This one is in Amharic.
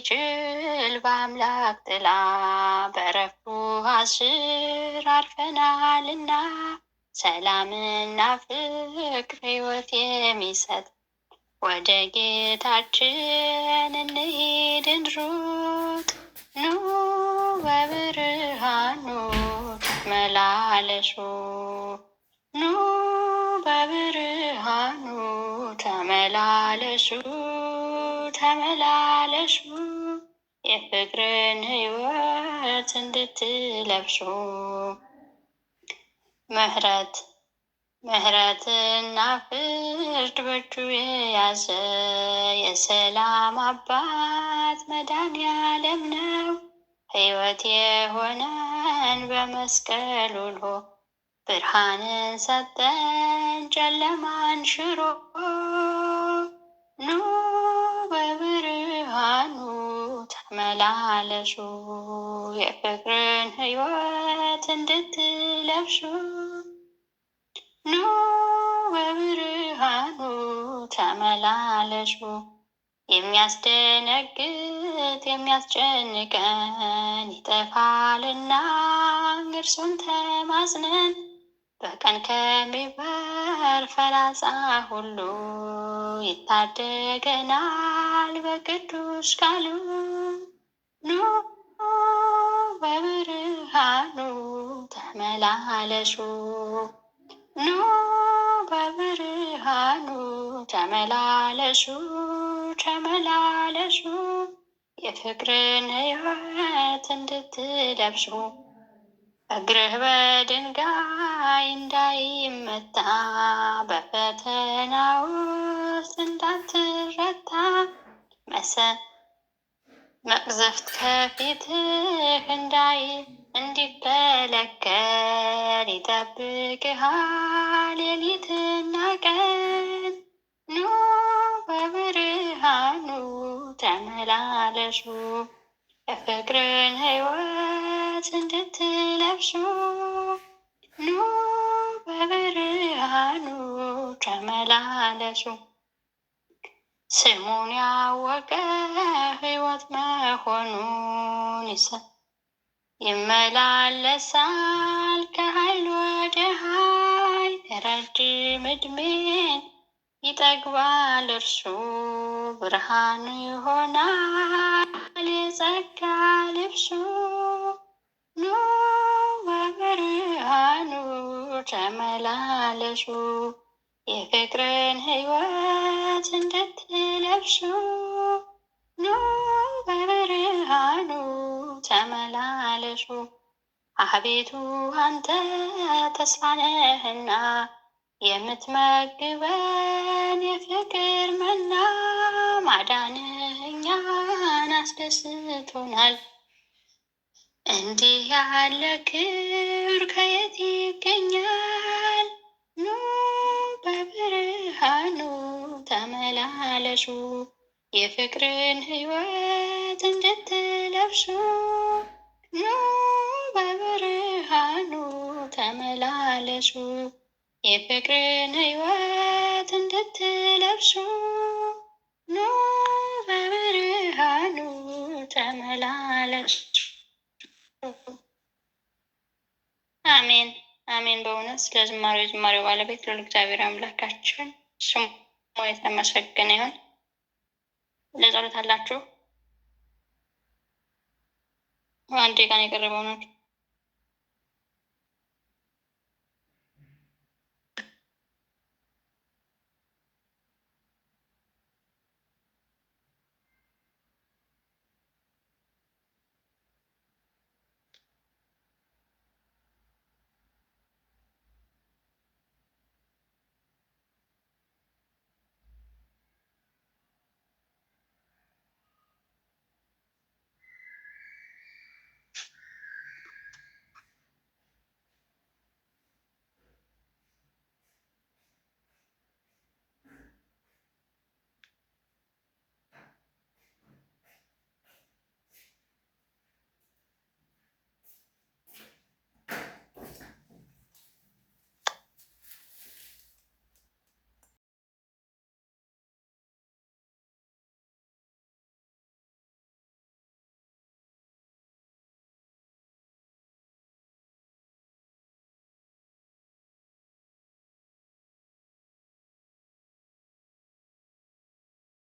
በሚችል በአምላክ ጥላ በረፍቱ ስር አርፈናልና ሰላምና ፍቅር ሕይወት የሚሰጥ ወደ ጌታችን እንሂድ እንሩጥ። ኑ በብርሃኑ ተመላለሱ፣ ኑ በብርሃኑ ተመላለሱ፣ ተመላለሱ የፍቅርን ሕይወት እንድትለብሱ። ምሕረትና ፍርድ በእጁ የያዘ የሰላም አባት መድኃኔዓለም ነው። ሕይወት የሆነን በመስቀል ውሎ ብርሃንን ሰጠን ጨለማን ሽሮ። ኑ በብርሃኑ ተመላለሱ የፍቅርን ሕይወት እንድትለብሱ። ኑ በብርሃኑ ተመላለሱ። የሚያስደነግጥ የሚያስጨንቀን ይጠፋልና እርሱን ተማጽነን በቀን ከሚበር ፈላጻ ሁሉ ይታደገናል በቅዱስ ቃሉ። ኑ በብርሃኑ ተመላለሱ፣ ኑ በብርሃኑ ተመላለሱ፣ ተመላለሱ የፍቅርን ሕይወት እንድትለብሱ። እግርህ በድንጋይ እንዳይመታ በፈተና ውስጥ እንዳትረታ መቅዘፍት ከፊትህ እንዲከለከል ይጠብቅሃል ሌሊትና ቀን። ኑ በብርሃኑ ተመላለሱ የፍቅርን ሕይወት እንድትለብሱ። ኑ በብርሃኑ ተመላለሱ። ስሙን ያወቀ ሕይወት መሆኑን ይመላለሳል ከኃይል ወደ ኃይል። ረጅም ዕድሜን ይጠግባል እርሱ ብርሃኑ ይሆናል የጸጋ ልብሱ። ኑ በብርሃኑ ተመላለሱ የፍቅርን ሕይወት እንድትለብሱ። ኑ በብርሃኑ ተመላለሱ። አቤቱ አንተ ተስፋ ነህና የምትመግበን የፍቅር መና። ማዳንህ እኛን አስደስቶናል። እንዲህ ያለ ክብር ከየት ይገኛል? ኑ በብርሃኑ ተመላለሱ የፍቅርን ሕይወት እንድትለብሱ። ኑ በብርሃኑ ተመላለሱ የፍቅርን ሕይወት እንድትለብሱ። ኑ በብርሃኑ ተመላለሱ። አሜን አሜን። በእውነት ስለ ዝማሬው ባለቤት ልዑል እግዚአብሔር አምላካችን ስሙ የተመሰገነ ይሁን። ለጸሎት አላችሁ? አንዴ ቀን የቀረበው ናቸው።